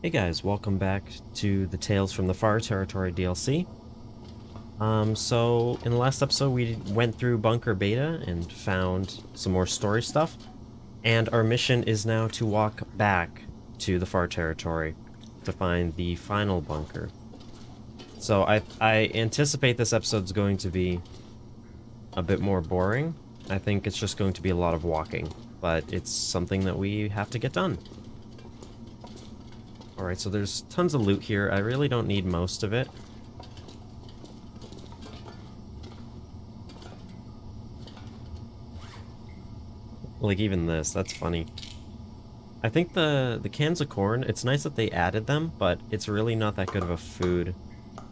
Hey guys, welcome back to the Tales from the Far Territory DLC. So in the last episode we went through Bunker Beta and found some more story stuff, and our mission is now to walk back to the Far Territory to find the final bunker. So I anticipate this episode's going to be a bit more boring. I think it's just going to be a lot of walking, but it's something that we have to get done. Alright, so there's tons of loot here. I really don't need most of it. Like, even this, that's funny. I think the cans of corn, it's nice that they added them, but it's really not that good of a food. You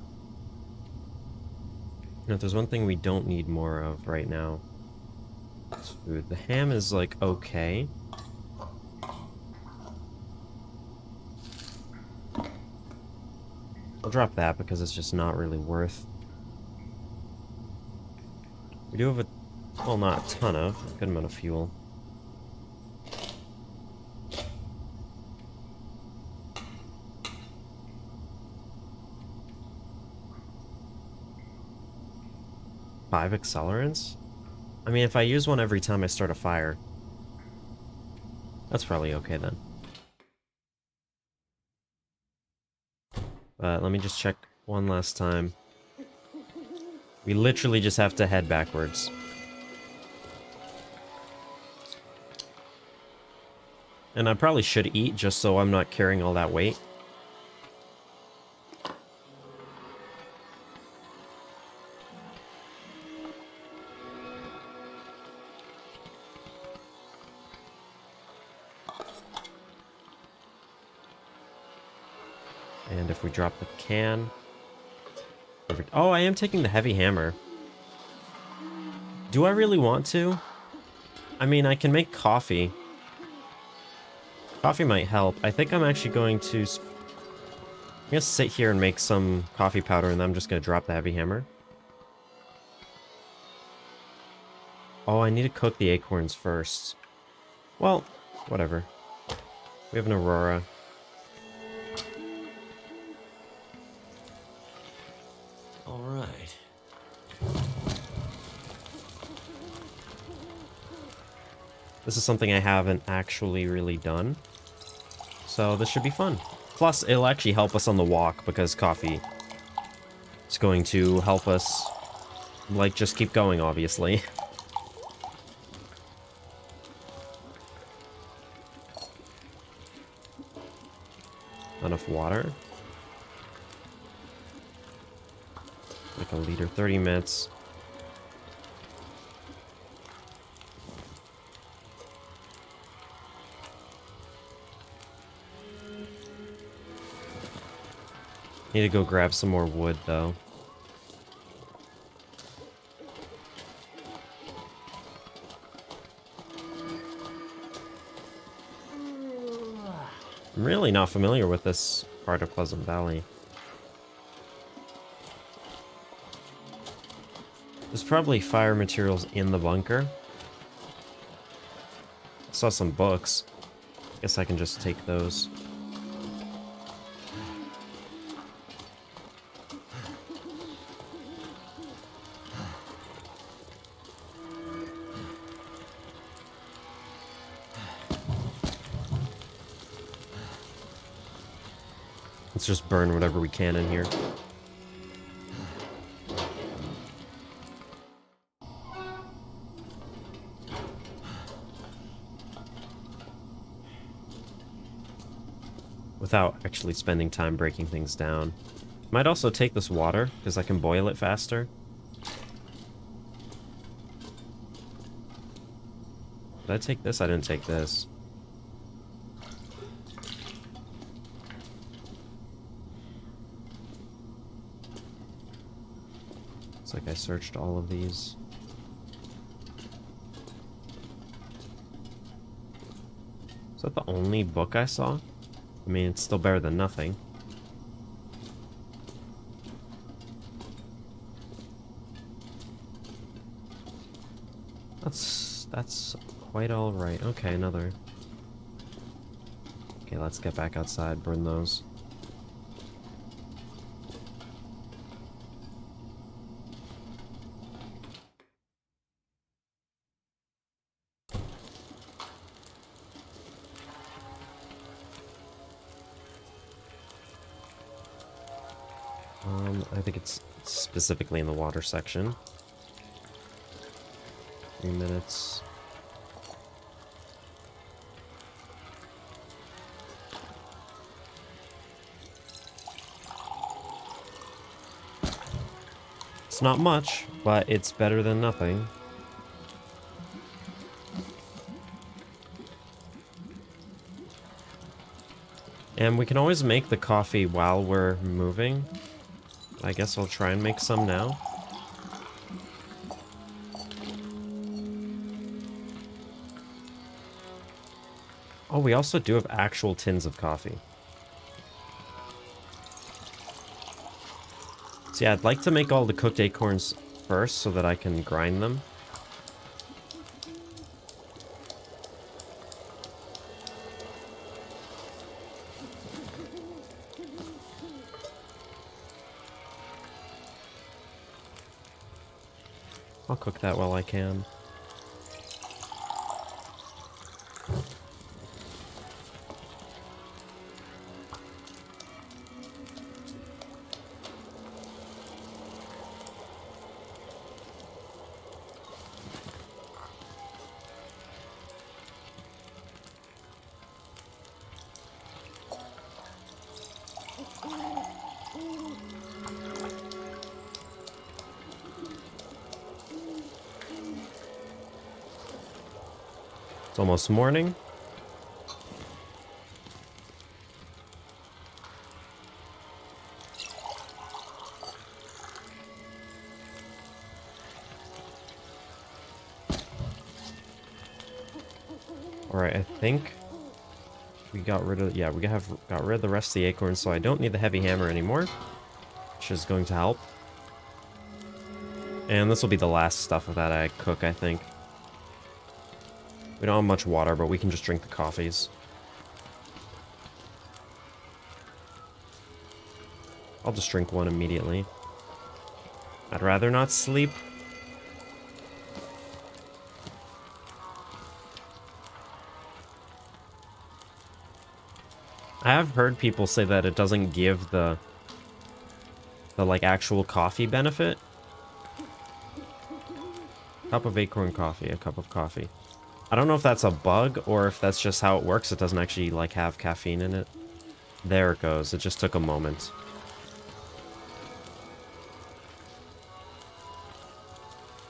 know, if there's one thing we don't need more of right now, it's food. The ham is, like, okay. I'll drop that because it's just not really worth. We do have a, well, not a ton of, a good amount of fuel. Five accelerants? I mean, if I use one every time I start a fire, that's probably okay then. But let me just check one last time. We literally just have to head backwards. And I probably should eat just so I'm not carrying all that weight. And if we drop the can... Perfect. Oh, I am taking the heavy hammer. Do I really want to? I mean, I can make coffee. Coffee might help. I think I'm actually going to... I'm gonna sit here and make some coffee powder, and then I'm just gonna drop the heavy hammer. Oh, I need to cook the acorns first. Well, whatever. We have an Aurora. All right. This is something I haven't actually really done. So this should be fun. Plus, it'll actually help us on the walk because coffee is going to help us, like, just keep going, obviously. Enough water. Like a liter, 30 minutes. Need to go grab some more wood, though. I'm really not familiar with this part of Pleasant Valley. There's probably fire materials in the bunker. I saw some books. Guess I can just take those. Let's just burn whatever we can in here. Without actually spending time breaking things down. Might also take this water, because I can boil it faster. Did I take this? I didn't take this. It's like I searched all of these. Is that the only book I saw? I mean, it's still better than nothing. That's quite all right. Okay, another. Okay, let's get back outside, burn those. I think it's specifically in the water section. 3 minutes. It's not much, but it's better than nothing. And we can always make the coffee while we're moving. I guess I'll try and make some now. Oh, we also do have actual tins of coffee. So yeah, I'd like to make all the cooked acorns first so that I can grind them. I'll cook that while I can. It's almost morning. Alright, I think we got rid of... Yeah, got rid of the rest of the acorns, so I don't need the heavy hammer anymore, which is going to help. And this will be the last stuff that I cook, I think. We don't have much water, but we can just drink the coffees. I'll just drink one immediately. I'd rather not sleep. I have heard people say that it doesn't give the like actual coffee benefit. Cup of acorn coffee, a cup of coffee. I don't know if that's a bug or if that's just how it works. It doesn't actually like have caffeine in it. There it goes. It just took a moment.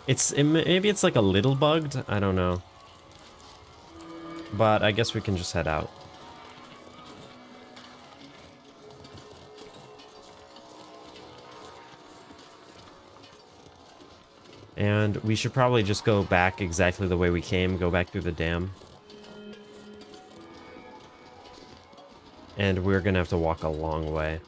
Maybe it's like a little bugged. I don't know. But I guess we can just head out. And we should probably just go back exactly the way we came, go back through the dam. And we're gonna have to walk a long way.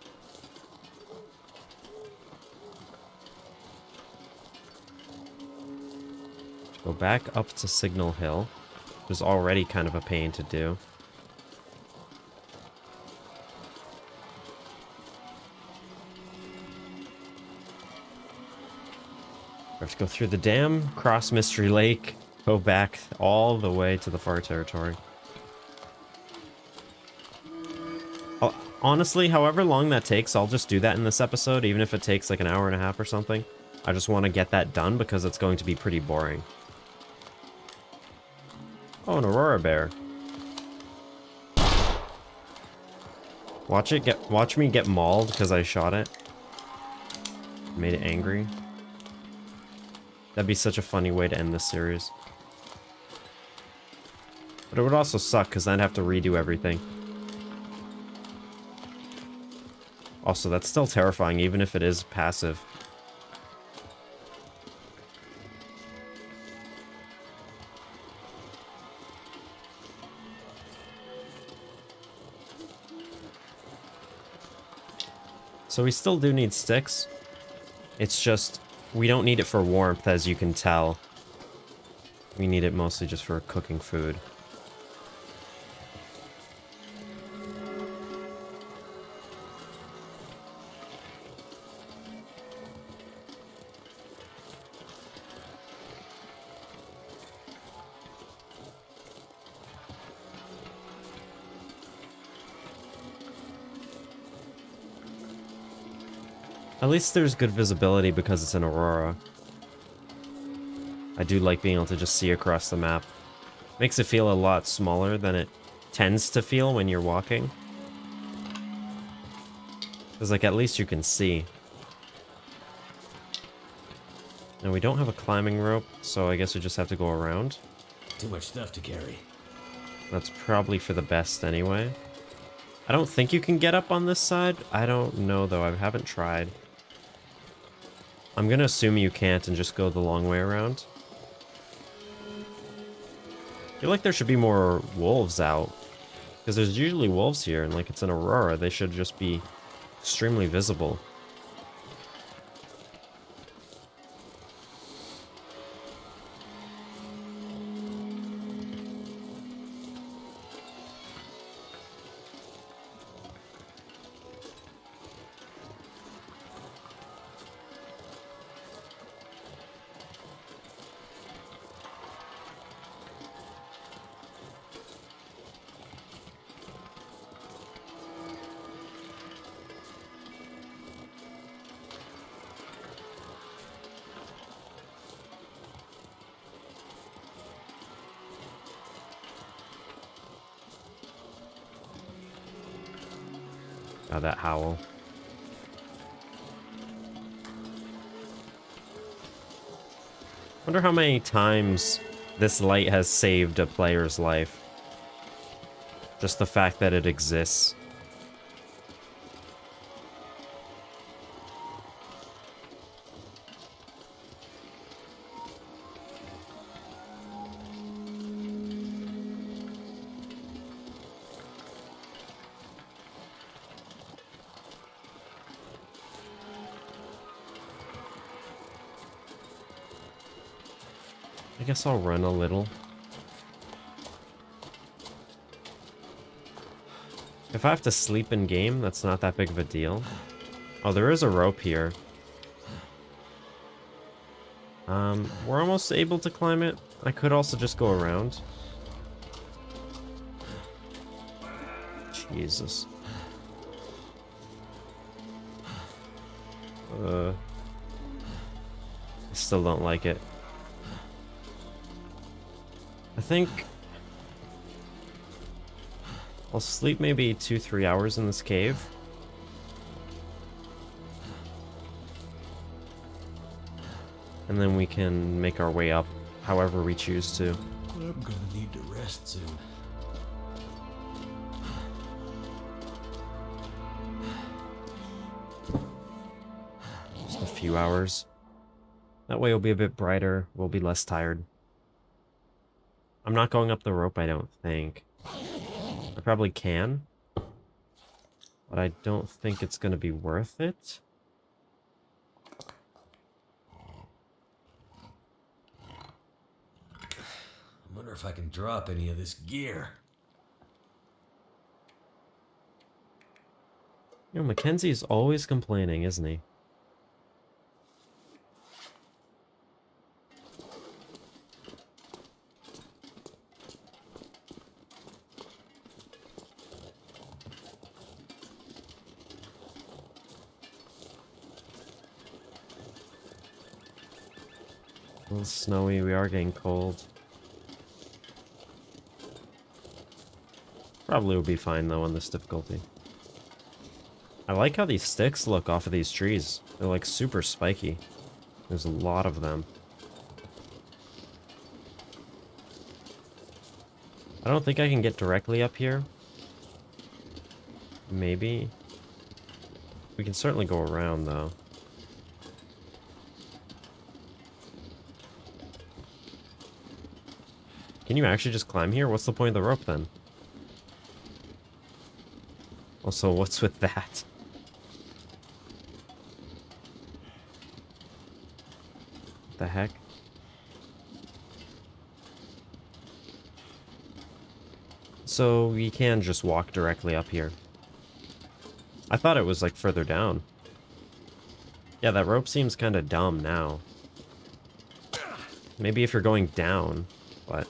Go back up to Signal Hill, which is already kind of a pain to do. We have to go through the dam, cross Mystery Lake, go back all the way to the far territory. Honestly, however long that takes, I'll just do that in this episode, even if it takes like an hour and a half or something. I just want to get that done because it's going to be pretty boring. Oh, an Aurora Bear. Watch me get mauled because I shot it. Made it angry. That'd be such a funny way to end this series. But it would also suck because then I'd have to redo everything. Also, that's still terrifying, even if it is passive. So we still do need sticks. It's just, we don't need it for warmth, as you can tell. We need it mostly just for cooking food. At least there's good visibility because it's an aurora. I do like being able to just see across the map. Makes it feel a lot smaller than it tends to feel when you're walking. Because, like, at least you can see. And we don't have a climbing rope, so I guess we just have to go around. Too much stuff to carry. That's probably for the best anyway. I don't think you can get up on this side. I don't know, though. I haven't tried. I'm gonna assume you can't and just go the long way around. I feel like there should be more wolves out. Because there's usually wolves here, and like it's an aurora, they should just be extremely visible. God, that howl. Wonder how many times this light has saved a player's life. Just the fact that it exists. I guess I'll run a little. If I have to sleep in game, that's not that big of a deal. Oh, there is a rope here. We're almost able to climb it. I could also just go around. Jesus. I still don't like it. I think I'll sleep maybe 2-3 hours in this cave. And then we can make our way up however we choose to. I'm gonna need to rest soon. Just a few hours. That way it'll be a bit brighter, we'll be less tired. I'm not going up the rope, I don't think. I probably can. But I don't think it's gonna be worth it. I wonder if I can drop any of this gear. You know, Mackenzie's always complaining, isn't he? A little snowy, we are getting cold. Probably will be fine though on this difficulty. I like how these sticks look off of these trees. They're like super spiky. There's a lot of them. I don't think I can get directly up here. Maybe. We can certainly go around though. Can you actually just climb here? What's the point of the rope then? Also, what's with that? What the heck? So we can just walk directly up here. I thought it was like further down. Yeah, that rope seems kind of dumb now. Maybe if you're going down, but...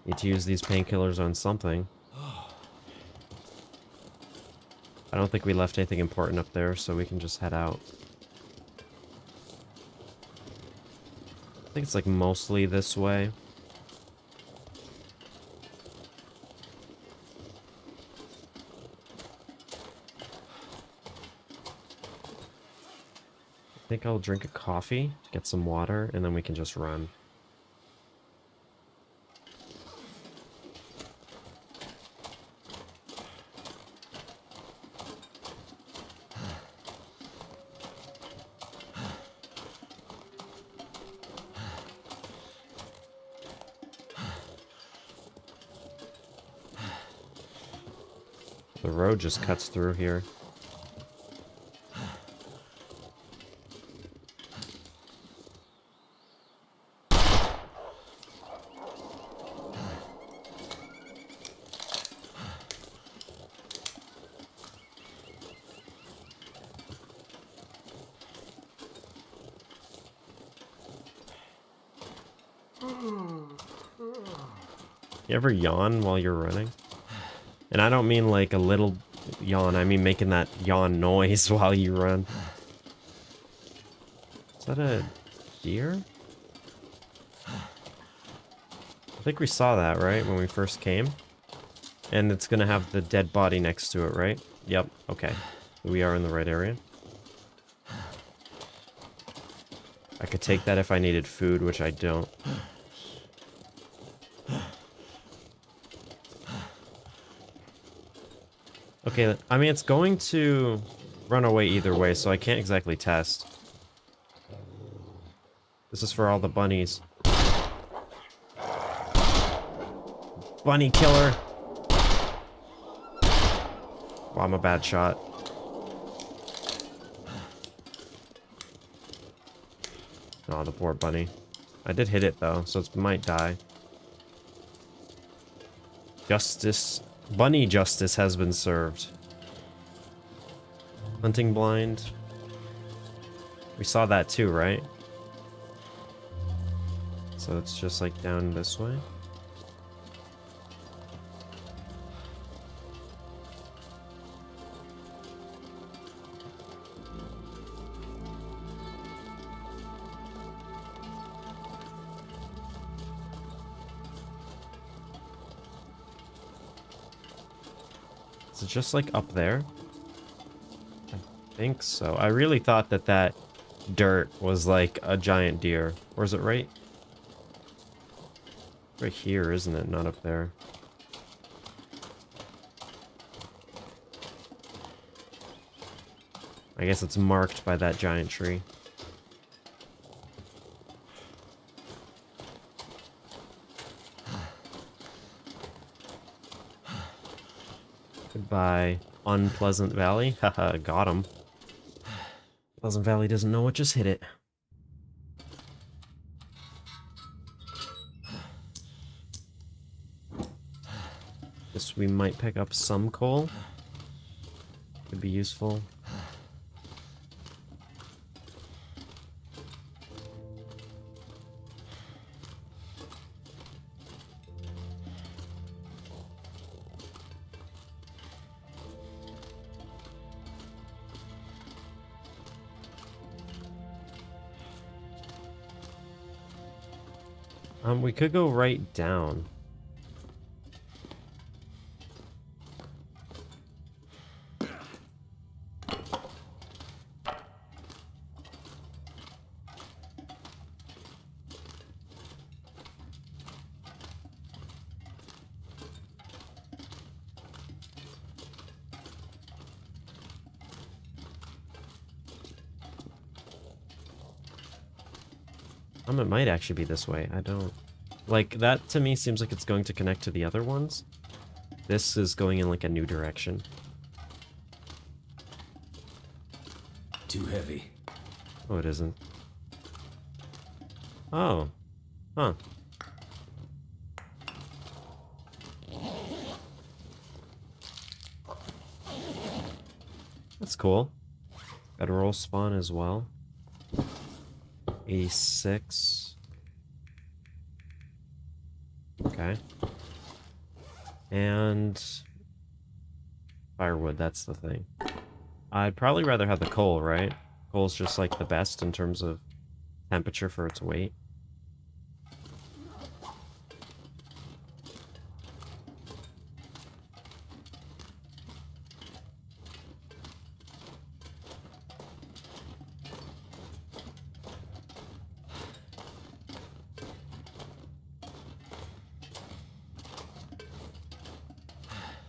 Need to use these painkillers on something. I don't think we left anything important up there, so we can just head out. I think it's like mostly this way. I think I'll drink a coffee, get some water, and then we can just run. The road just cuts through here. You ever yawn while you're running? And I don't mean like a little yawn, I mean making that yawn noise while you run. Is that a deer? I think we saw that, right, when we first came? And it's gonna have the dead body next to it, right? Yep, okay. We are in the right area. I could take that if I needed food, which I don't. Okay, I mean, it's going to run away either way, so I can't exactly test. This is for all the bunnies. Bunny killer! Wow, I'm a bad shot. Oh, the poor bunny. I did hit it, though, so it might die. Justice... Bunny justice has been served. Hunting blind. We saw that too, right? So it's just like down this way. Is it just like up there? I think so. I really thought that that dirt was like a giant deer. Or is it right? Right here, isn't it? Not up there. I guess it's marked by that giant tree. Goodbye, Unpleasant Valley. Haha, got him. Pleasant Valley doesn't know what just hit it. Guess we might pick up some coal. Could be useful. We could go right down. It might actually be this way. I don't... Like, that to me seems like it's going to connect to the other ones. This is going in like a new direction. Too heavy. Oh, it isn't. Oh. Huh. That's cool. bedroll spawn as well. 86. Okay. And firewood, that's the thing. I'd probably rather have the coal, right? Coal's just like the best in terms of temperature for its weight.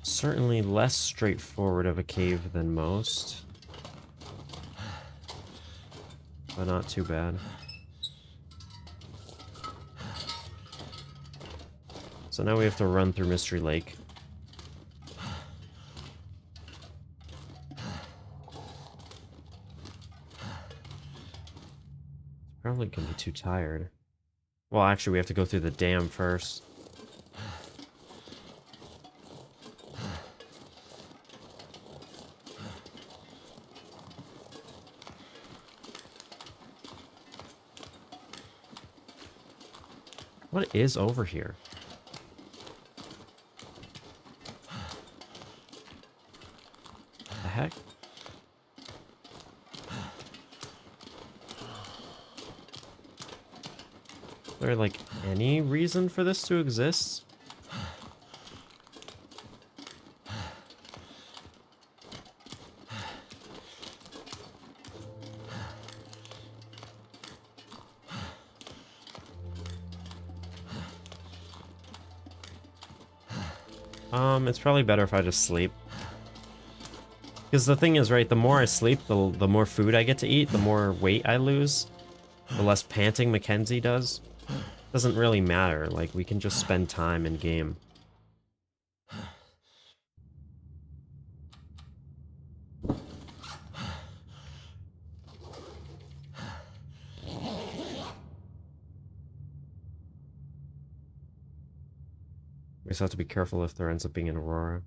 Certainly less straightforward of a cave than most. But not too bad. So now we have to run through Mystery Lake. Probably gonna be too tired. Well, actually, we have to go through the dam first. What is over here? The heck? Is there, like, any reason for this to exist? It's probably better if I just sleep. Because the thing is, right, the more I sleep, the more food I get to eat, the more weight I lose, the less panting Mackenzie does. Doesn't really matter, like, we can just spend time in game. We just have to be careful if there ends up being an Aurora.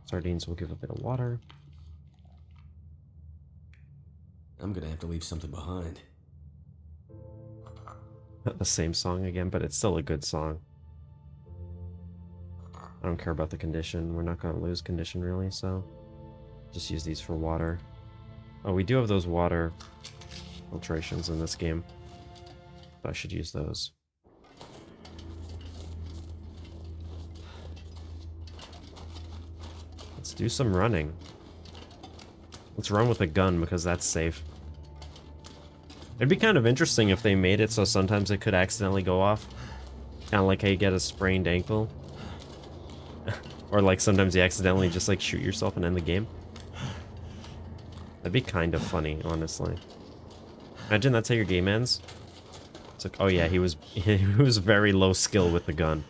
Sardines will give a bit of water. I'm gonna have to leave something behind. The same song again, but it's still a good song. I don't care about the condition. We're not going to lose condition, really, so... just use these for water. Oh, we do have those water filtrations in this game. So I should use those. Let's do some running. Let's run with a gun, because that's safe. It'd be kind of interesting if they made it so sometimes it could accidentally go off. Kind of like how you get a sprained ankle. Or like sometimes you accidentally just like shoot yourself and end the game. That'd be kind of funny, honestly. Imagine that's how your game ends. It's like, oh yeah, he was very low skill with the gun.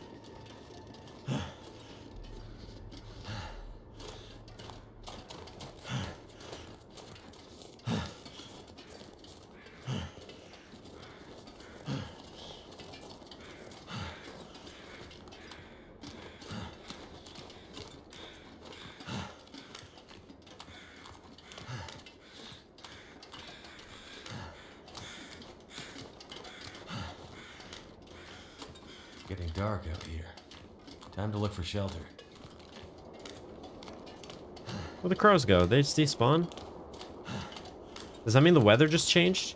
Getting dark out here. Time to look for shelter. Where'd the crows go? They just despawn? Does that mean the weather just changed?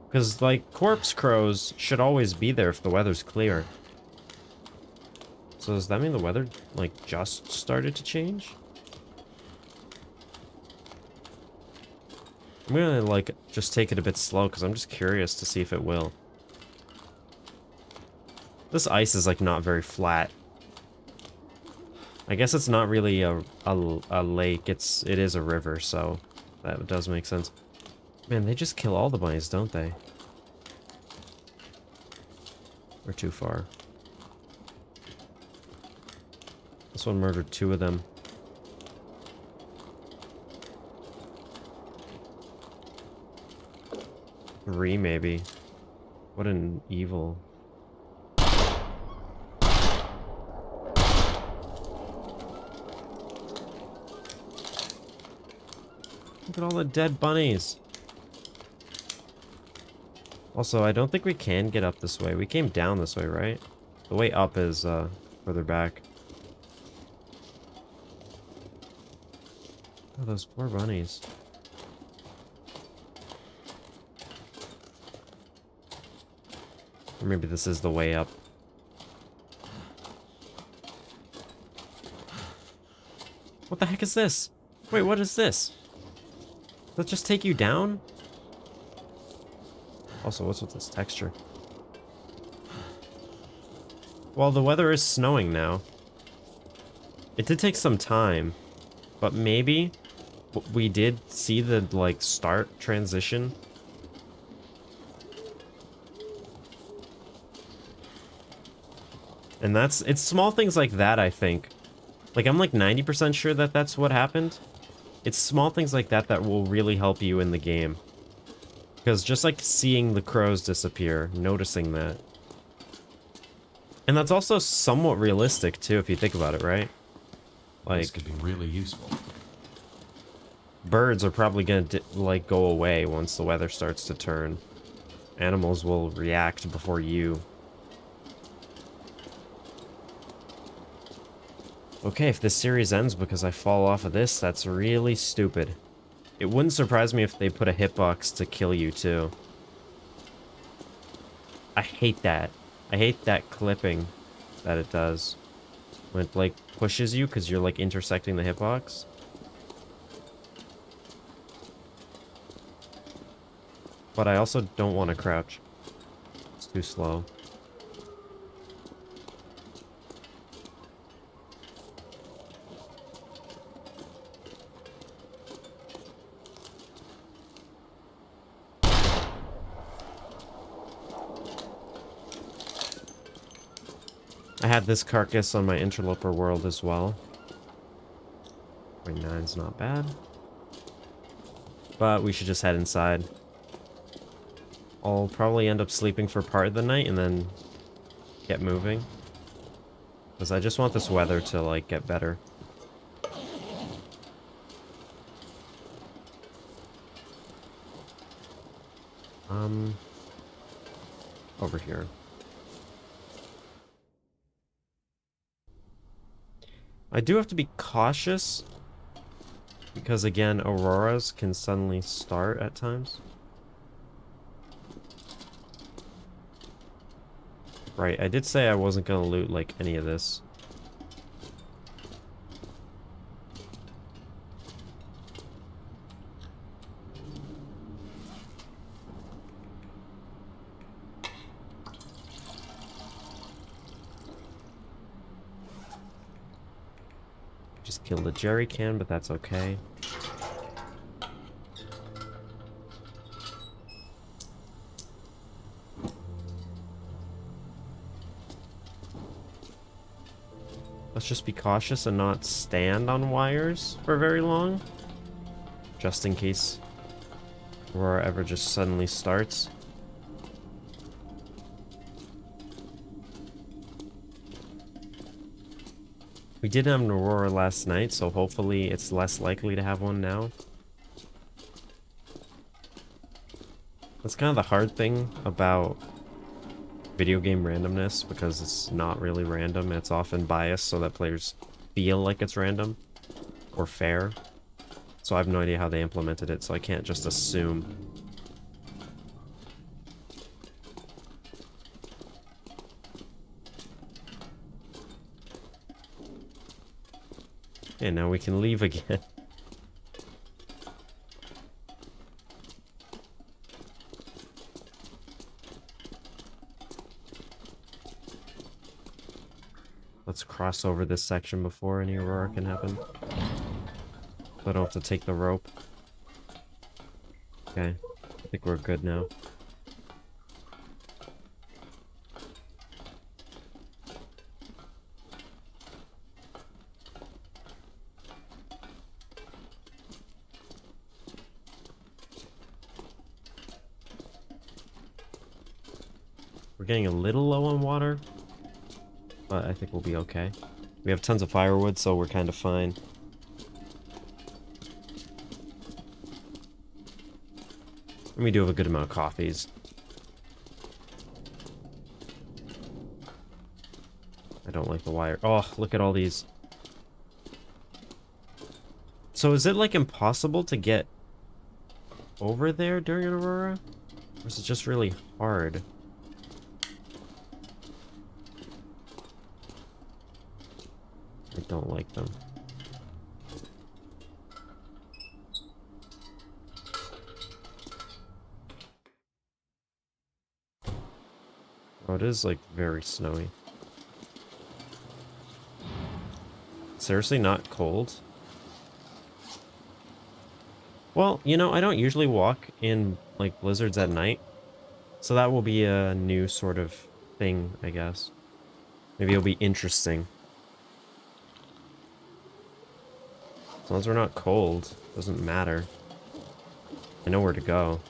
Because, like, corpse crows should always be there if the weather's clear. So does that mean the weather, like, just started to change? I'm gonna, like, just take it a bit slow, because I'm just curious to see if it will. This ice is, like, not very flat. I guess it's not really a lake, it is a river, so that does make sense. Man, they just kill all the bunnies, don't they? We're too far. This one murdered 2 of them. 3 maybe. What an evil. Look at all the dead bunnies. Also, I don't think we can get up this way. We came down this way, right? The way up is further back. Oh, those poor bunnies. Or maybe this is the way up. What the heck is this? Wait, what is this? Does that just take you down? Also, what's with this texture? Well, the weather is snowing now. It did take some time, but maybe we did see the, like, start transition. And it's small things like that, I think. Like, I'm like 90% sure that that's what happened. It's small things like that that will really help you in the game. Because just like seeing the crows disappear, noticing that. And that's also somewhat realistic too, if you think about it, right? Like, This could be really useful. birds are probably gonna like go away once the weather starts to turn. Animals will react before you. Okay, if this series ends because I fall off of this, that's really stupid. It wouldn't surprise me if they put a hitbox to kill you, too. I hate that. I hate that clipping that it does. When it, like, pushes you because you're, like, intersecting the hitbox. But I also don't want to crouch. It's too slow. I had this carcass on my interloper world as well. 0.9's not bad. But we should just head inside. I'll probably end up sleeping for part of the night and then get moving. Because I just want this weather to, like, get better. Over here. I do have to be cautious. Because, again, auroras can suddenly start at times. Right, I did say I wasn't gonna loot, like, any of this. Just killed a jerry can, but that's okay. Let's just be cautious and not stand on wires for very long. Just in case Aurora ever just suddenly starts. We did have an Aurora last night, so hopefully it's less likely to have one now. That's kind of the hard thing about video game randomness, because it's not really random. It's often biased so that players feel like it's random or fair. So I have no idea how they implemented it, so I can't just assume. And now we can leave again. Let's cross over this section before any Aurora can happen. So I don't have to take the rope. Okay, I think we're good now. getting a little low on water, but I think we'll be okay. We have tons of firewood, so we're kind of fine. And we do have a good amount of coffees. I don't like the wire. Oh, look at all these. So is it like impossible to get over there during an aurora? Or is it just really hard? I don't like them. Oh, it is like very snowy. Seriously, not cold? Well, you know, I don't usually walk in like blizzards at night, so that will be a new sort of thing, I guess. Maybe it'll be interesting. As long as we're not cold, doesn't matter. I know where to go.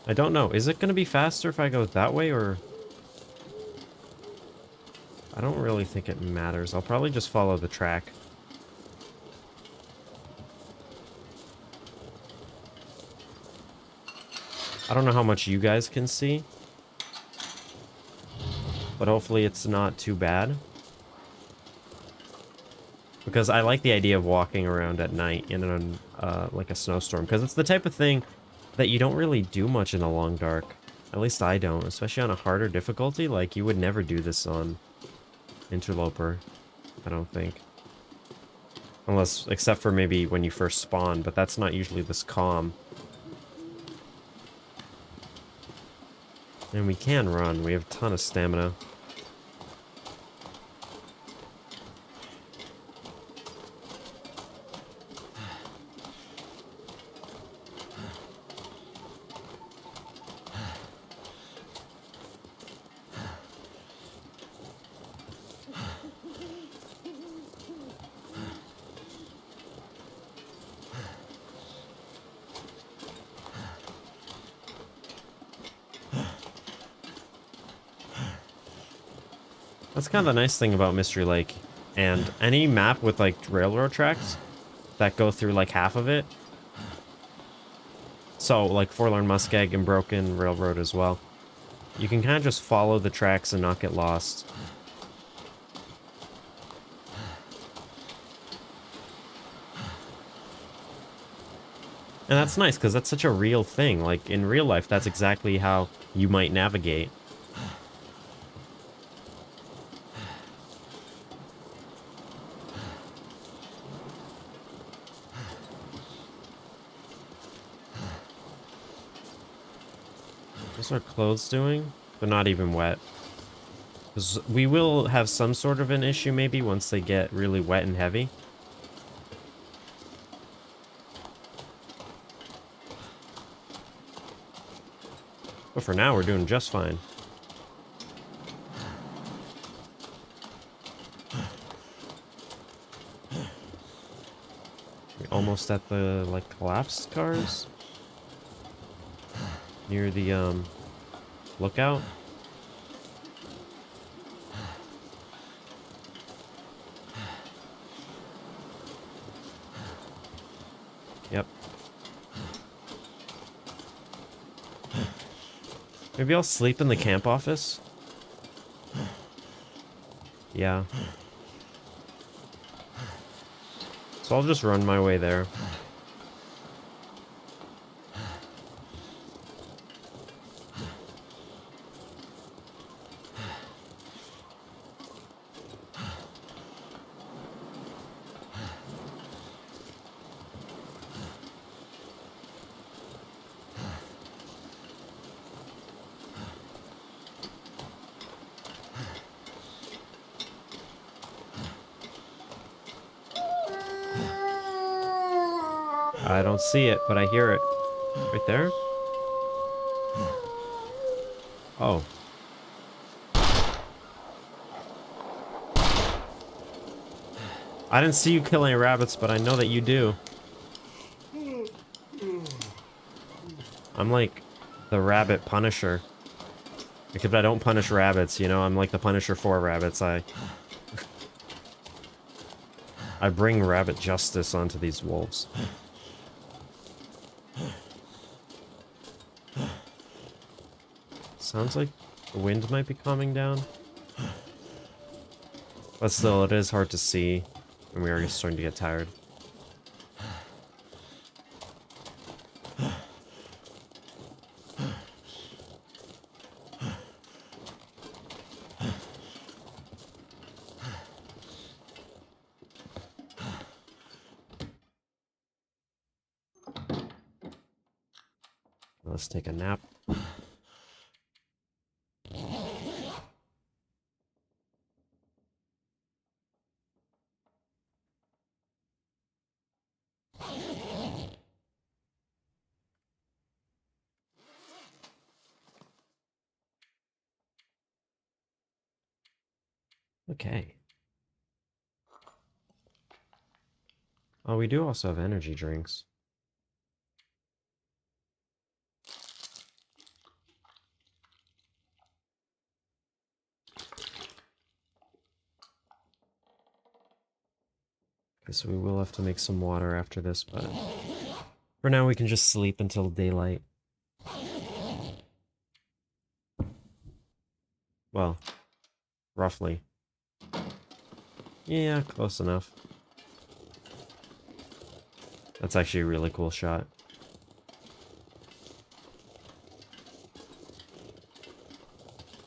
I don't know. Is it going to be faster if I go that way, or... I don't really think it matters. I'll probably just follow the track. I don't know how much you guys can see, but hopefully it's not too bad. Because I like the idea of walking around at night in like a snowstorm, because it's the type of thing that you don't really do much in the long dark. At least I don't, especially on a harder difficulty. Like, you would never do this on Interloper, I don't think. Unless, except for maybe when you first spawn, but that's not usually this calm. And we can run, we have a ton of stamina. That's kind of the nice thing about Mystery Lake. And any map with, like, railroad tracks that go through, like, half of it. So, like, Forlorn Muskeg and Broken Railroad as well. You can kind of just follow the tracks and not get lost. And that's nice, because that's such a real thing. Like, in real life, that's exactly how you might navigate. What's our clothes doing? They're not even wet. 'Cause we will have some sort of an issue maybe once they get really wet and heavy. But for now, we're doing just fine. We're almost at the, like, collapsed cars. Near the, lookout. Yep. Maybe I'll sleep in the camp office. Yeah. So I'll just run my way there. I don't see it, but I hear it. Right there? Oh. I didn't see you kill any rabbits, but I know that you do. I'm like the rabbit punisher. Like, if I don't punish rabbits, you know, I'm like the Punisher for rabbits. I bring rabbit justice onto these wolves. Sounds like the wind might be calming down. But still, it is hard to see, and we are starting to get tired. Let's take a nap. Okay. Oh, we do also have energy drinks. Okay, so we will have to make some water after this, but for now we can just sleep until daylight. Well, roughly. Yeah, close enough. That's actually a really cool shot.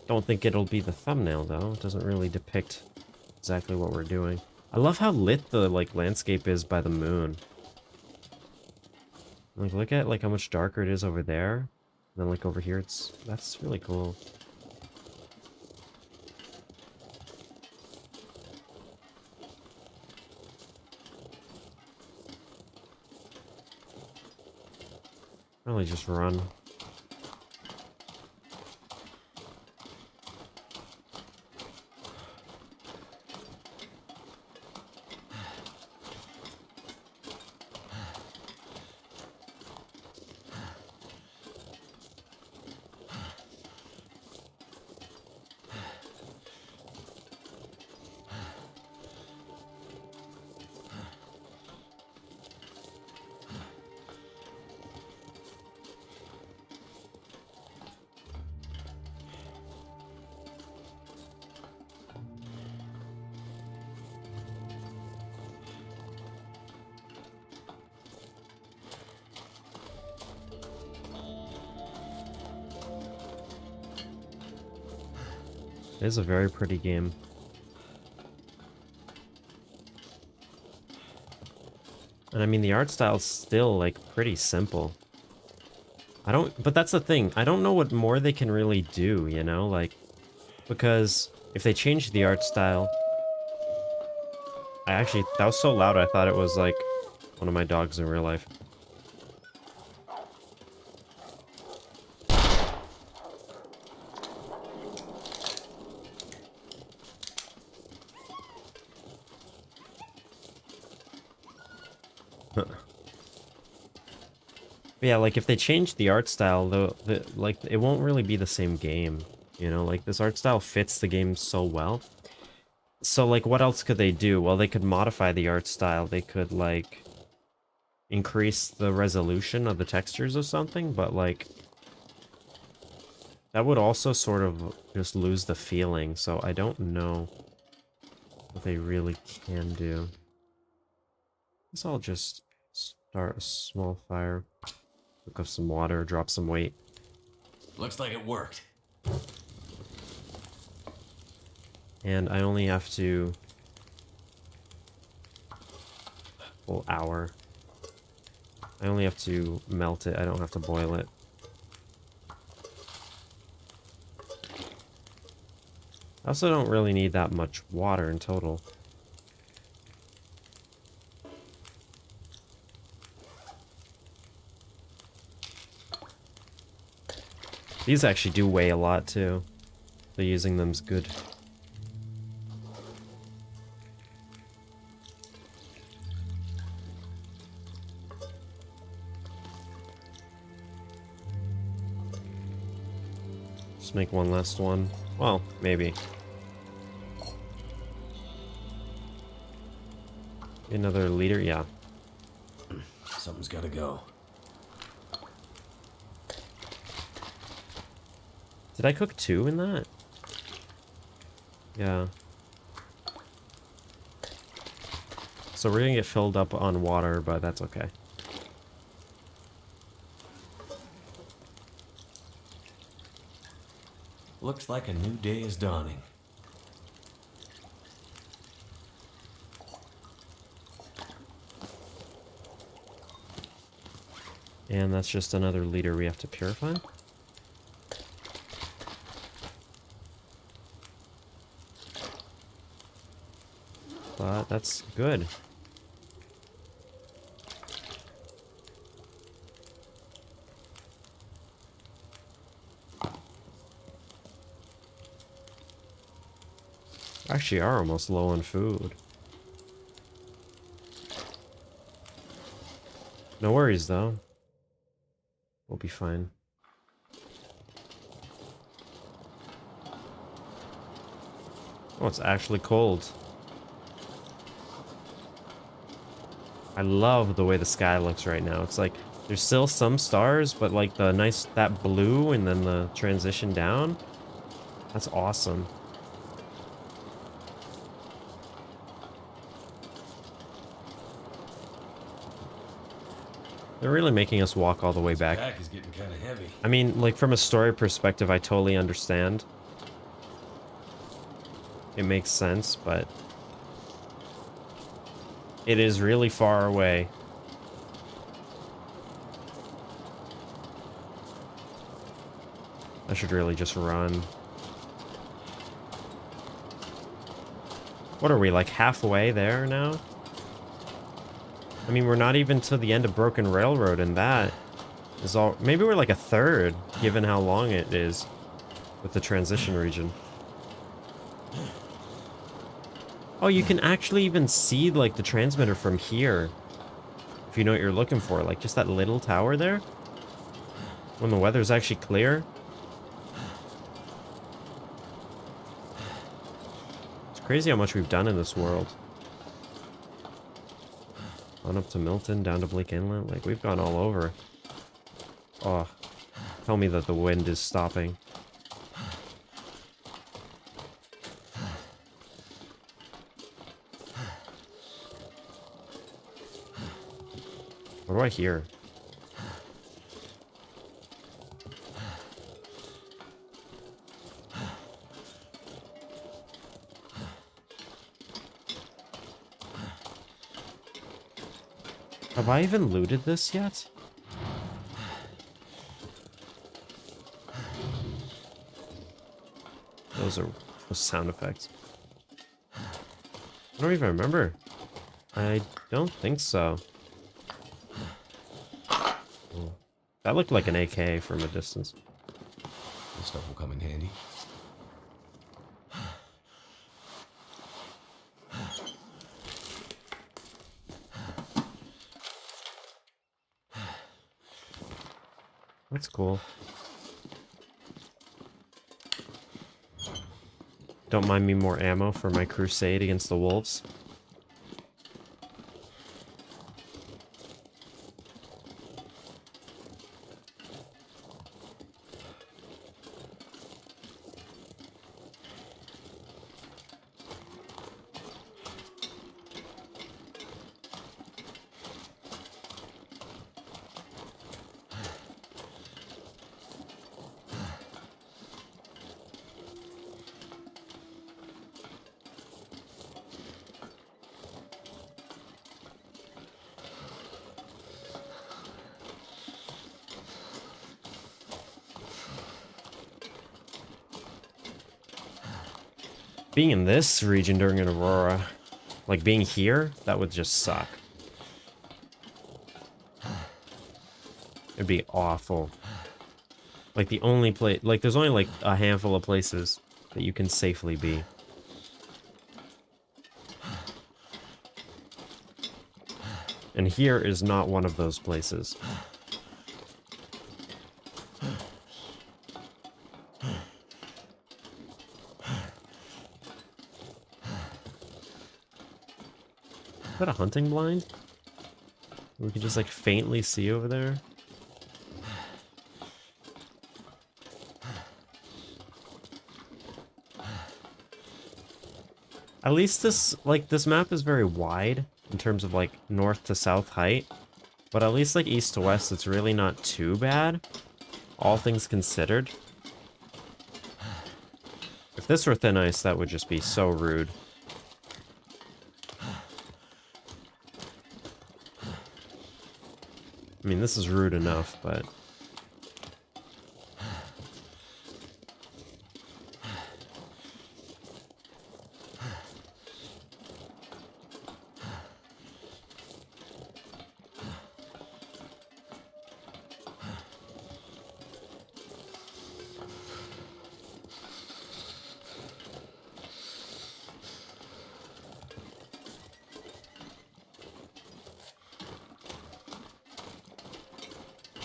Don't think it'll be the thumbnail, though. It doesn't really depict exactly what we're doing. I love how lit the, like, landscape is by the moon. Like, look at, like, how much darker it is over there. And then, like, over here, that's really cool. Probably just run. It is a very pretty game. And I mean, the art style's still, like, pretty simple. But that's the thing. I don't know what more they can really do, you know? Like, because if they change the art style... that was so loud I thought it was, like, one of my dogs in real life. But yeah, like, if they change the art style, like, it won't really be the same game, you know? Like, this art style fits the game so well. So, like, what else could they do? Well, they could modify the art style. They could, like, increase the resolution of the textures or something, but, like, that would also sort of just lose the feeling, so I don't know what they really can do. I guess I'll just start a small fire. Cook up some water, drop some weight. Looks like it worked. And I only have to... full hour. I only have to melt it, I don't have to boil it. I also don't really need that much water in total. These actually do weigh a lot too, so using them's good. Just make one last one. Well, maybe. Another leader, yeah. Something's gotta go. Did I cook 2 in that? Yeah. So we're gonna get filled up on water, but that's okay. Looks like a new day is dawning. And that's just another leader we have to purify. But that's good. Actually are almost low on food. No worries though. We'll be fine. Oh, it's actually cold. I love the way the sky looks right now. It's like there's still some stars, but like the nice, that blue and then the transition down. That's awesome. They're really making us walk all the way back. Pack is getting kind of heavy. I mean, like from a story perspective, I totally understand. It makes sense, but it is really far away. I should really just run. What are we, like halfway there now? I mean, we're not even to the end of Broken Railroad, and that is all... Maybe we're like a third, given how long it is with the transition region. Oh, you can actually even see, like, the transmitter from here. If you know what you're looking for. Like, just that little tower there. When the weather's actually clear. It's crazy how much we've done in this world. On up to Milton, down to Blake Inlet. Like, we've gone all over. Oh, tell me that the wind is stopping. What do I hear? Have I even looted this yet? Those are those sound effects. I don't even remember. I don't think so. Oh, that looked like an AK from a distance. This stuff will come in handy. That's cool. Don't mind me more ammo for my crusade against the wolves. Being in this region during an aurora, like being here, that would just suck. It'd be awful. Like the only place, like there's only like a handful of places that you can safely be. And here is not one of those places. that a hunting blind? We can just like faintly see over there. At least this map is very wide in terms of like north to south height. But at least like east to west, it's really not too bad. All things considered. If this were thin ice, that would just be so rude. I mean, this is rude enough, but...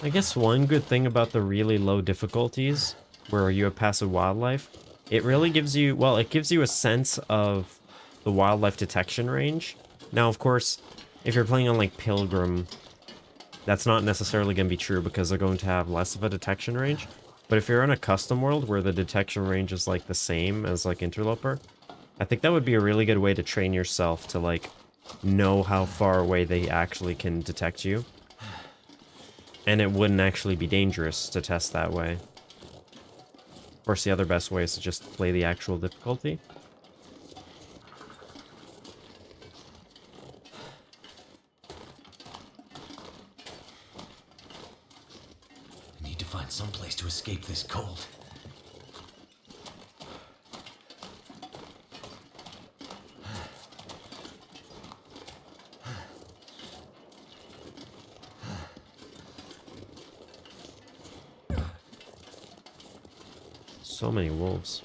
I guess one good thing about the really low difficulties, where you have passive wildlife, it really gives you, well, it gives you a sense of the wildlife detection range. Now, of course, if you're playing on like Pilgrim, that's not necessarily going to be true because they're going to have less of a detection range. But if you're in a custom world where the detection range is like the same as like Interloper, I think that would be a really good way to train yourself to like know how far away they actually can detect you. And it wouldn't actually be dangerous to test that way. Of course, the other best way is to just play the actual difficulty. I need to find some place to escape this cold. So many wolves.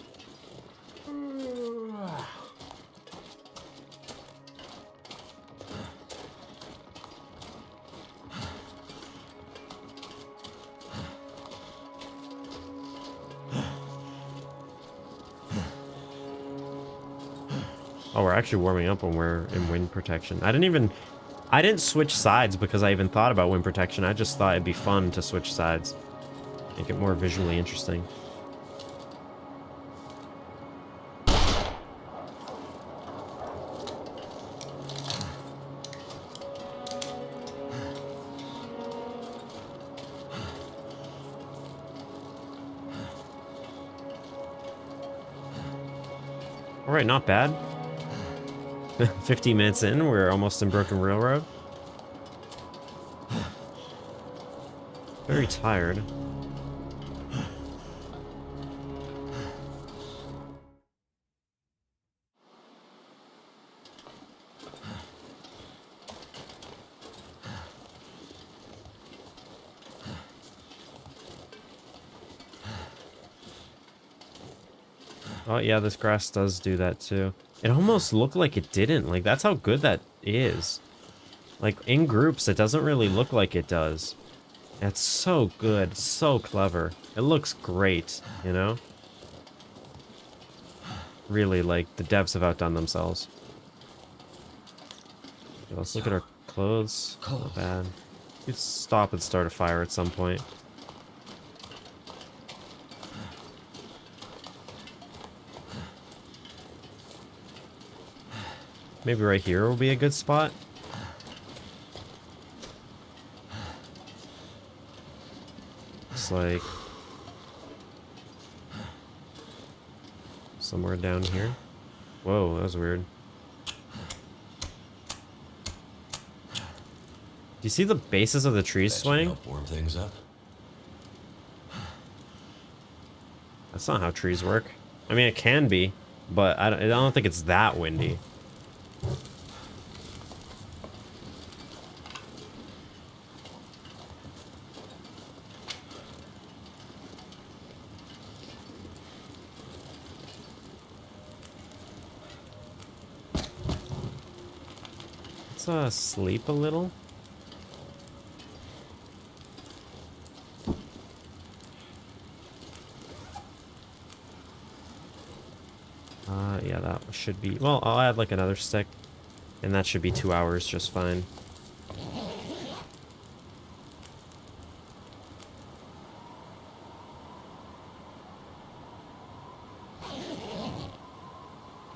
Oh, we're actually warming up when we're in wind protection. I didn't switch sides because I even thought about wind protection. I just thought it'd be fun to switch sides. Make it more visually interesting. Alright, not bad. 50 minutes in, we're almost in Broken Railroad. Very tired. Oh yeah, this grass does do that too. It almost looked like it didn't. Like, that's how good that is. Like, in groups, it doesn't really look like it does. It's so good, so clever. It looks great, you know? Really, like, the devs have outdone themselves. Okay, let's look at our clothes. Not bad. We could stop and start a fire at some point. Maybe right here will be a good spot. It's like somewhere down here. Whoa, that was weird. Do you see the bases of the trees That should swaying? help warm things up. That's not how trees work. I mean, it can be, but I don't think it's that windy. Let's sleep a little. Yeah, that should be... Well, I'll add like another stick. And that should be 2 hours just fine.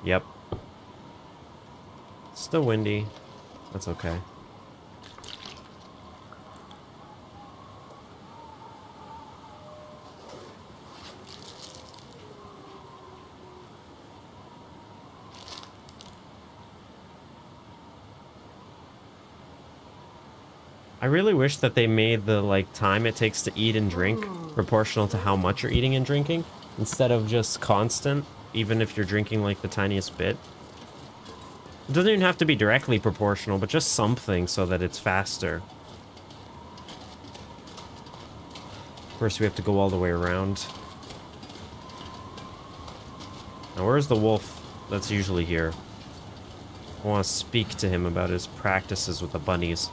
Yep. Still windy. That's okay. I really wish that they made the, like, time it takes to eat and drink proportional to how much you're eating and drinking, instead of just constant, even if you're drinking, like, the tiniest bit. It doesn't even have to be directly proportional, but just something so that it's faster. Of course, we have to go all the way around. Now, where's the wolf that's usually here? I want to speak to him about his practices with the bunnies.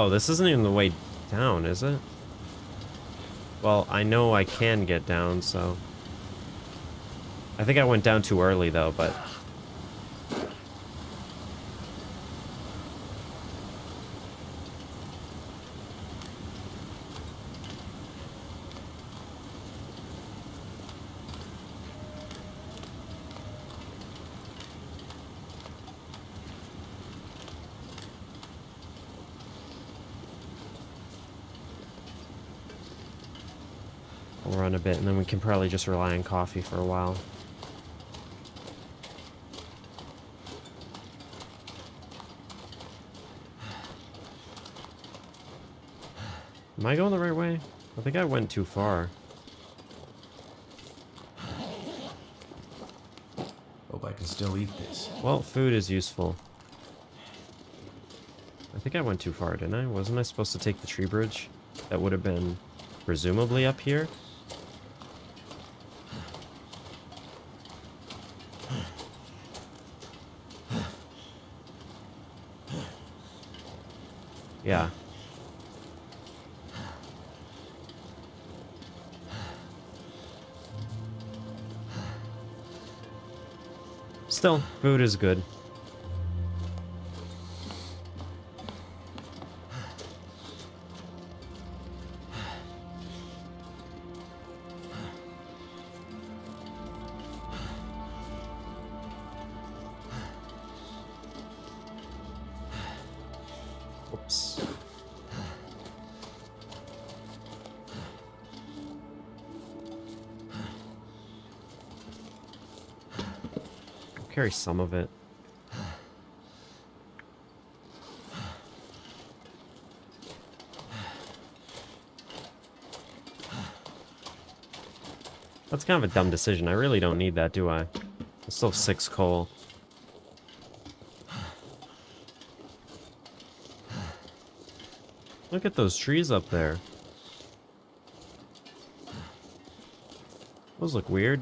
This isn't even the way down, is it? Well, I know I can get down, so... I think I went down too early, though, but... We'll run a bit, and then we can probably just rely on coffee for a while. Am I going the right way? I think I went too far. Hope I can still eat this. Well, food is useful. I think I went too far, didn't I? Wasn't I supposed to take the tree bridge? That would have been presumably up here? Yeah. Still, food is good. Oops. I'll carry some of it. That's kind of a dumb decision. I really don't need that, do I? I still have 6 coal. Look at those trees up there. Those look weird.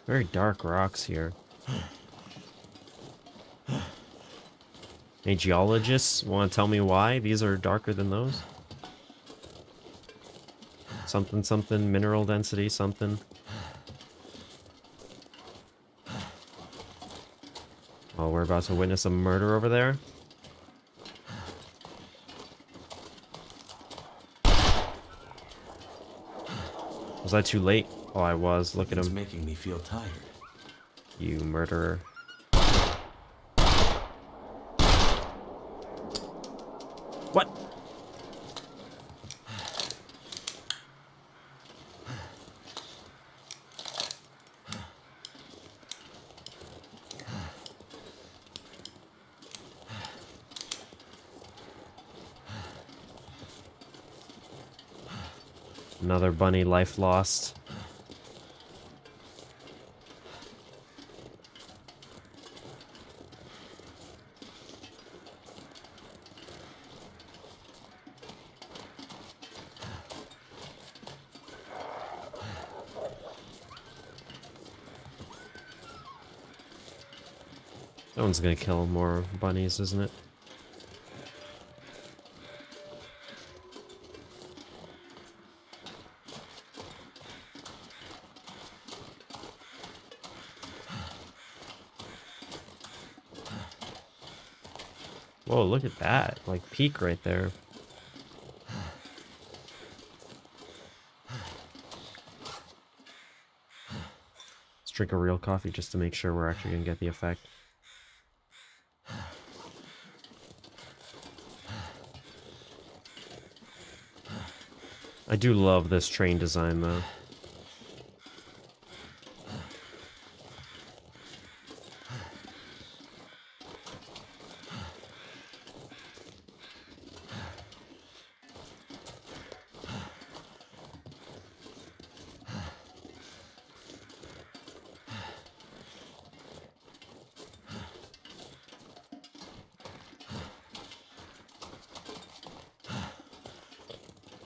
Very dark rocks here. Any geologists want to tell me why these are darker than those? Something, something, mineral density, something. Oh, we're about to witness a murder over there. Was I too late? Oh, I was. Look at It's him. making me feel tired. You murderer. What? Another bunny life lost. That one's gonna kill more bunnies, isn't it? Whoa, look at that. Like, peak right there. Let's drink a real coffee just to make sure we're actually gonna get the effect. I do love this train design, though.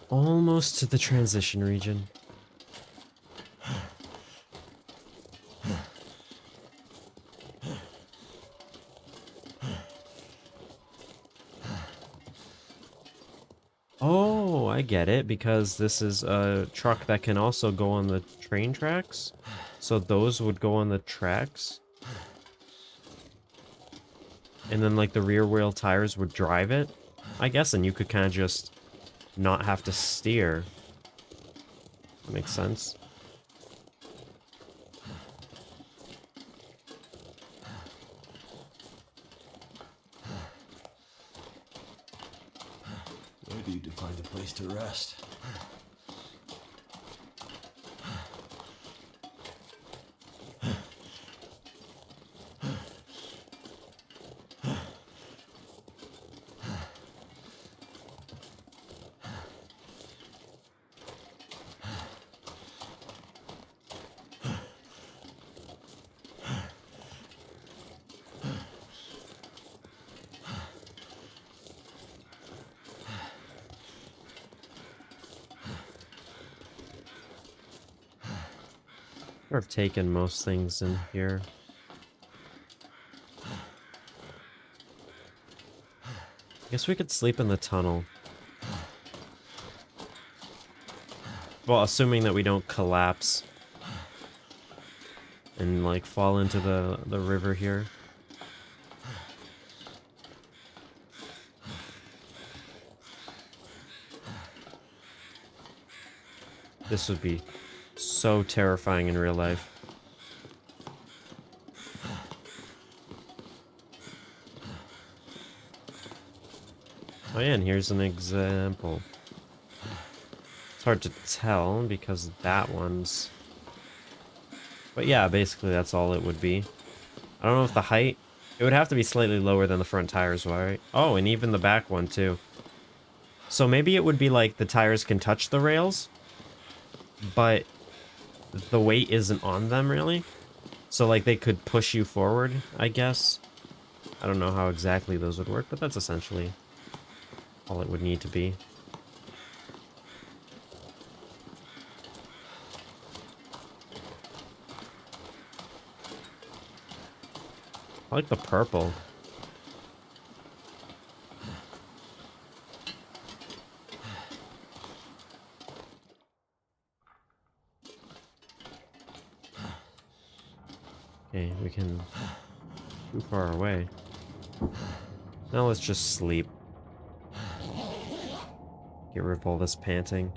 Almost to the transition region. Oh, I get it, because this is a truck that can also go on the train tracks. So those would go on the tracks. And then, like, the rear wheel tires would drive it, I guess, and you could kind of just not have to steer. That makes sense. Maybe you could find a place to rest. I've taken most things in here. I guess we could sleep in the tunnel. Well, assuming that we don't collapse and, like, fall into the river here. This would be so terrifying in real life. Oh yeah, and here's an example. It's hard to tell because that one's... But yeah, basically that's all it would be. I don't know if the height... It would have to be slightly lower than the front tires, right? Oh, and even the back one too. So maybe it would be like the tires can touch the rails, but the weight isn't on them really. So like they could push you forward, I guess. I don't know how exactly those would work, but that's essentially all it would need to be. I like the purple. Okay, we can... Too far away. Now let's just sleep. Get rid of all this panting.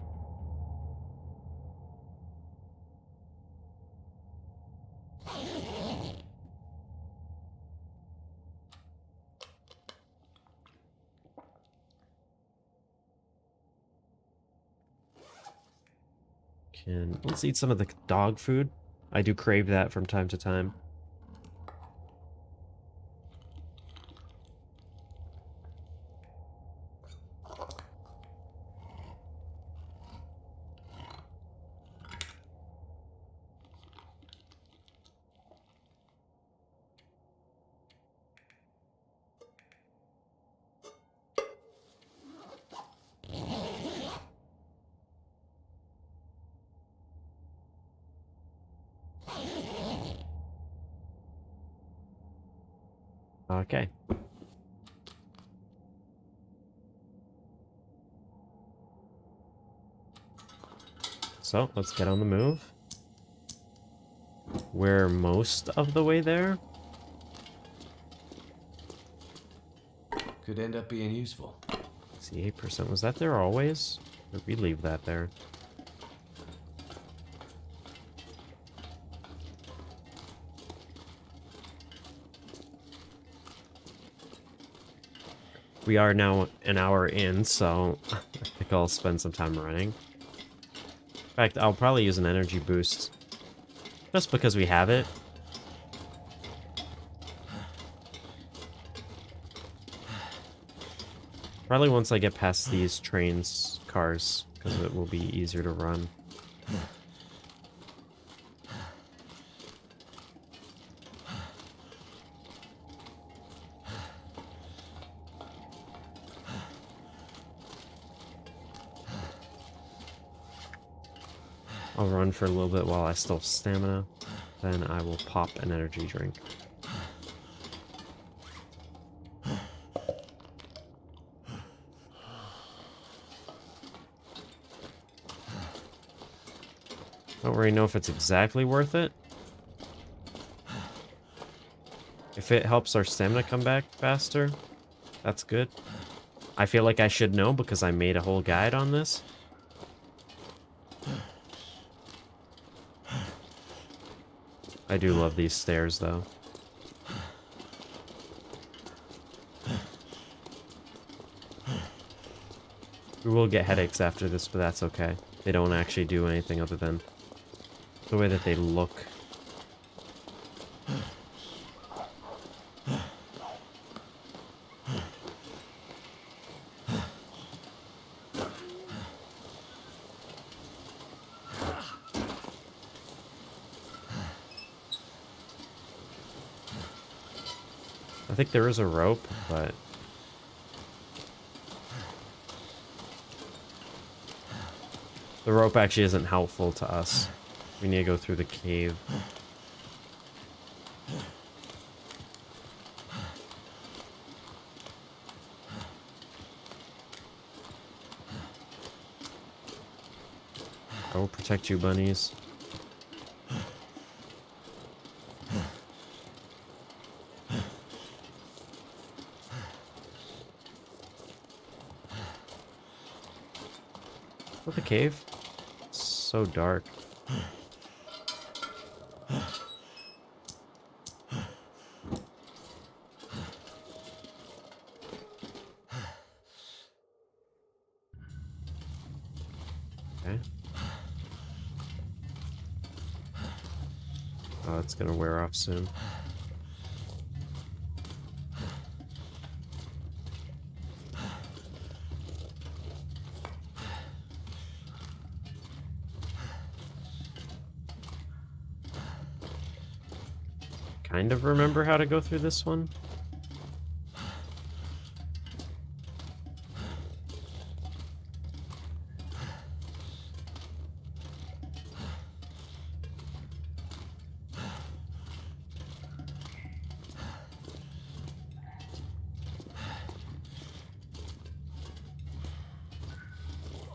Let's eat some of the dog food. I do crave that from time to time. Okay. So, let's get on the move. We're most of the way there. Could end up being useful. See, 8%. Was that there always? Or did we leave that there? We are now an hour in, so I think I'll spend some time running. In fact, I'll probably use an energy boost. Just because we have it. Probably once I get past these trains, cars, because it will be easier to run. I'll run for a little bit while I still have stamina. Then I will pop an energy drink. Don't really know if it's exactly worth it. If it helps our stamina come back faster, that's good. I feel like I should know because I made a whole guide on this. I do love these stairs, though. We will get headaches after this, but that's okay. They don't actually do anything other than the way that they look. I think there is a rope, but the rope actually isn't helpful to us. We need to go through the cave. I will protect you, bunnies. What the cave? It's so dark. Okay. Oh, it's gonna wear off soon. Kind of remember how to go through this one.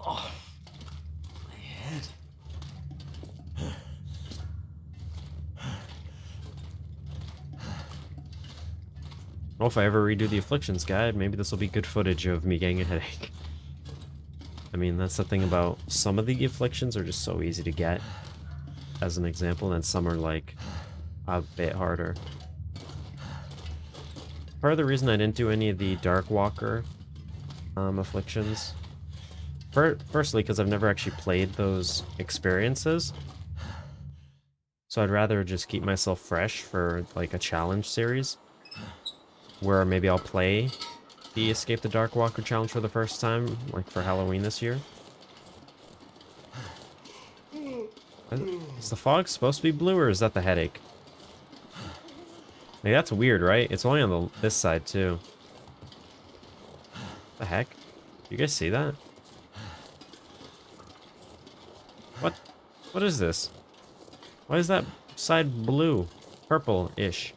Oh, my head. Well, if I ever redo the Afflictions guide, maybe this will be good footage of me getting a headache. I mean, that's the thing about some of the Afflictions are just so easy to get, as an example, and some are, like, a bit harder. Part of the reason I didn't do any of the Dark Walker Afflictions, firstly, because I've never actually played those experiences, so I'd rather just keep myself fresh for, like, a challenge series, where maybe I'll play the Escape the Dark Walker challenge for the first time, like for Halloween this year. Is the fog supposed to be blue, or is that the headache? Like, that's weird, right? It's only on this side, too. The heck? You guys see that? What? What is this? Why is that side blue? Purple-ish.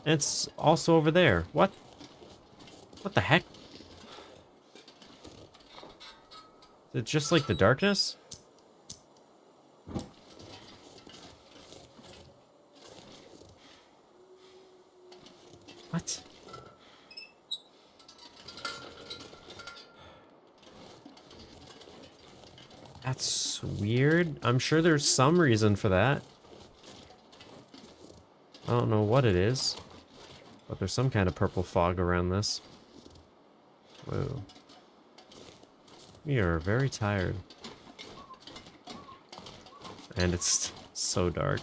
It's also over there. What? What the heck? Is it just like the darkness? What? That's weird. I'm sure there's some reason for that. I don't know what it is, but there's some kind of purple fog around this. Whoa. We are very tired. And it's so dark.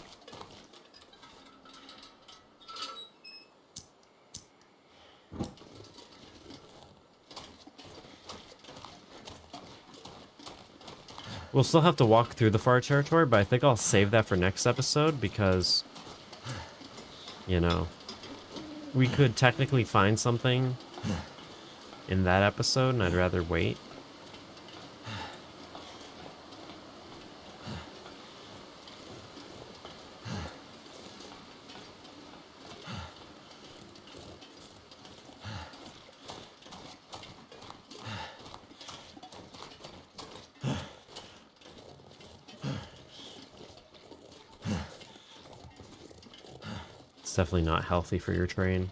We'll still have to walk through the far territory, but I think I'll save that for next episode because, you know, we could technically find something in that episode, and I'd rather wait. It's definitely not healthy for your train.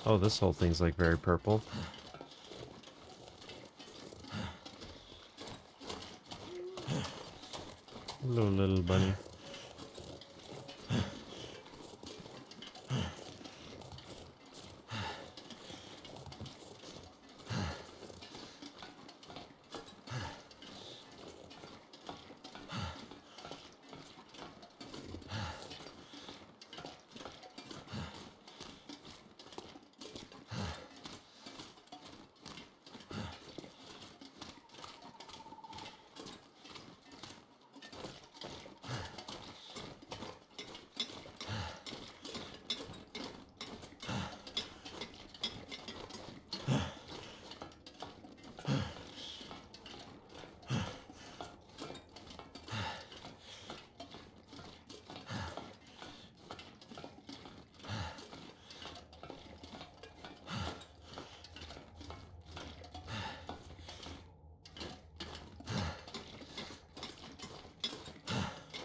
Oh, this whole thing's like very purple. Hello, little bunny.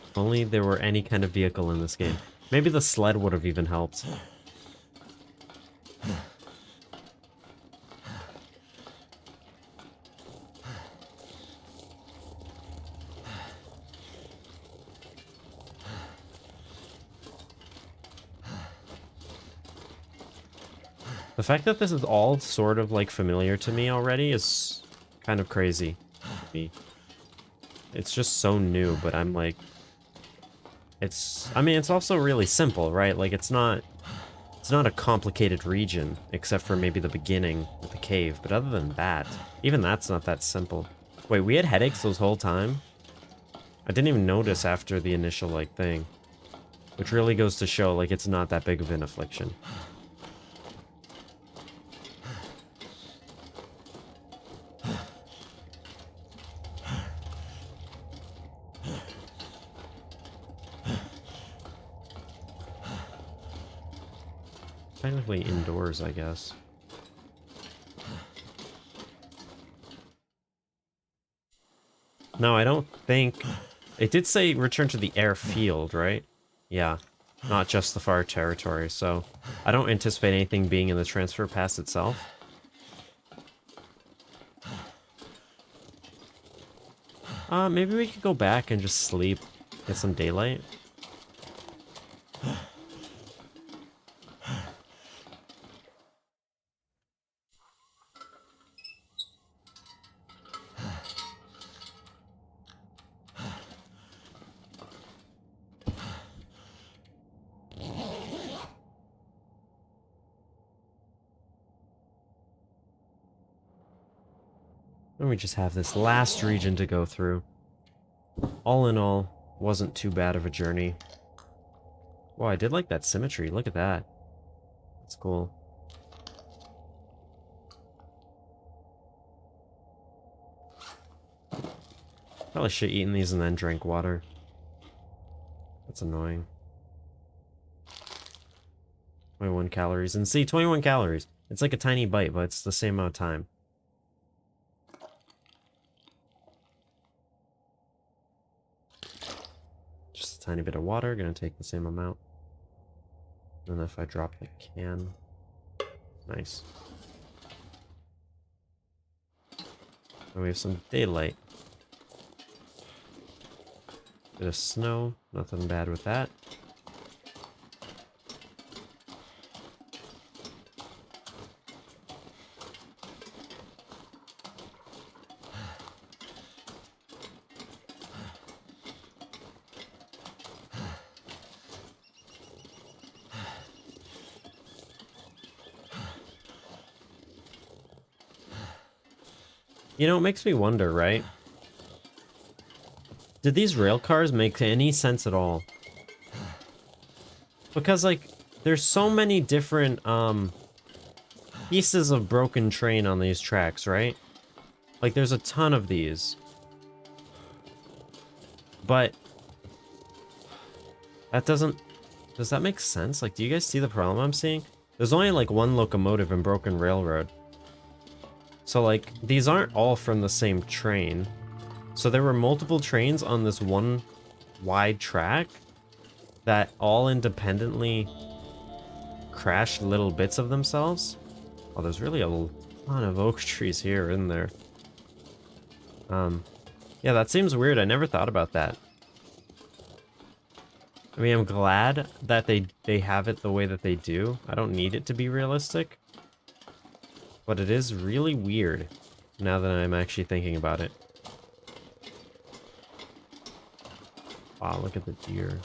If only there were any kind of vehicle in this game. Maybe the sled would have even helped. The fact that this is all sort of like familiar to me already is kind of crazy to me. It's just so new, but I'm like, I mean, it's also really simple, right? Like it's not a complicated region except for maybe the beginning with the cave, but other than that, even that's not that simple. Wait, we had headaches this whole time? I didn't even notice after the initial like thing, which really goes to show like it's not that big of an affliction. Technically indoors, I guess. No, I don't think... It did say return to the airfield, right? Yeah, not just the far territory, so... I don't anticipate anything being in the transfer pass itself. Maybe we could go back and just sleep. Get some daylight. And we just have this last region to go through. All in all, wasn't too bad of a journey. Wow, I did like that symmetry. Look at that. That's cool. Probably should have eaten these and then drank water. That's annoying. 21 calories. And see, 21 calories. It's like a tiny bite, but it's the same amount of time. Just a tiny bit of water, gonna take the same amount. And if I drop the can... Nice. And we have some daylight. Bit of snow, nothing bad with that. You know, it makes me wonder, right? Did these rail cars make any sense at all? Because, like, there's so many different, pieces of broken train on these tracks, right? Like, there's a ton of these. But... that doesn't... does that make sense? Like, do you guys see the problem I'm seeing? There's only, like, one locomotive in Broken Railroad. So, like, these aren't all from the same train. So there were multiple trains on this one wide track that all independently crashed little bits of themselves. Oh, there's really a ton of oak trees here, isn't there? Yeah, that seems weird. I never thought about that. I mean, I'm glad that they have it the way that they do. I don't need it to be realistic. But it is really weird now that I'm actually thinking about it. Wow, look at the deer.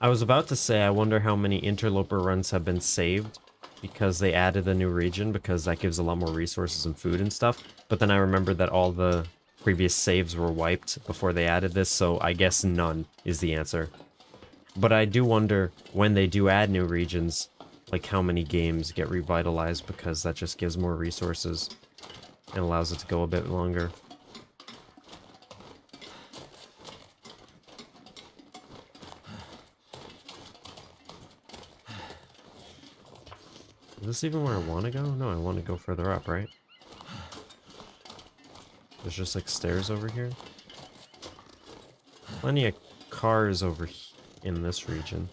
I was about to say, I wonder how many interloper runs have been saved because they added the new region, because that gives a lot more resources and food and stuff. But then I remembered that all the previous saves were wiped before they added this, so I guess none is the answer. But I do wonder, when they do add new regions, like how many games get revitalized, because that just gives more resources and allows it to go a bit longer. Is this even where I want to go? No, I want to go further up, right? There's just like stairs over here. Plenty of cars over in this region.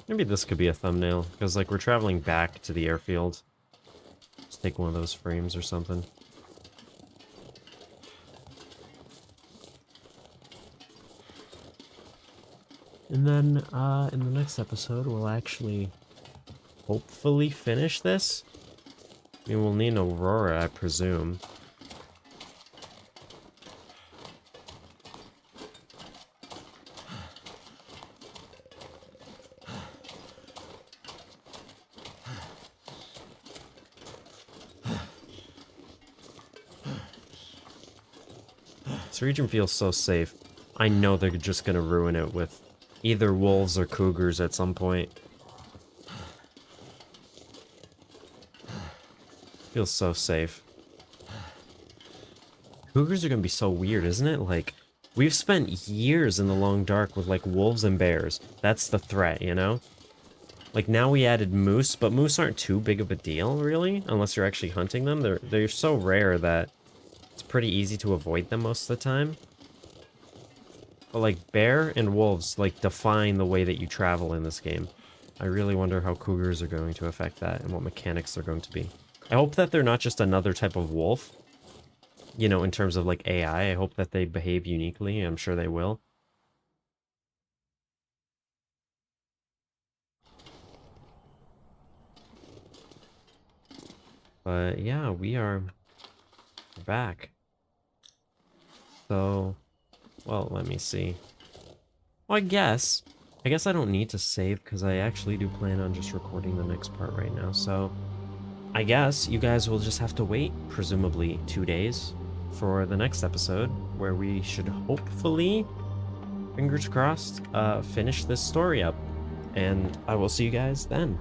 Maybe this could be a thumbnail, because like we're traveling back to the airfield. Let's take one of those frames or something. And then, in the next episode, we'll actually hopefully finish this. I mean, we'll need an Aurora, I presume. This region feels so safe. I know they're just gonna ruin it with either wolves or cougars at some point. Feels so safe. Cougars are gonna be so weird, isn't it? Like, we've spent years in the long dark with, like, wolves and bears. That's the threat, you know? Like, now we added moose, but moose aren't too big of a deal, really, unless you're actually hunting them. They're so rare that it's pretty easy to avoid them most of the time. But, like, bear and wolves, like, define the way that you travel in this game. I really wonder how cougars are going to affect that and what mechanics they're going to be. I hope that they're not just another type of wolf, you know, in terms of, like, AI. I hope that they behave uniquely. I'm sure they will. But yeah, we're back. So, well, let me see. Well, I guess I don't need to save because I actually do plan on just recording the next part right now. So I guess you guys will just have to wait, presumably 2 days, for the next episode where we should hopefully, fingers crossed, finish this story up. And I will see you guys then.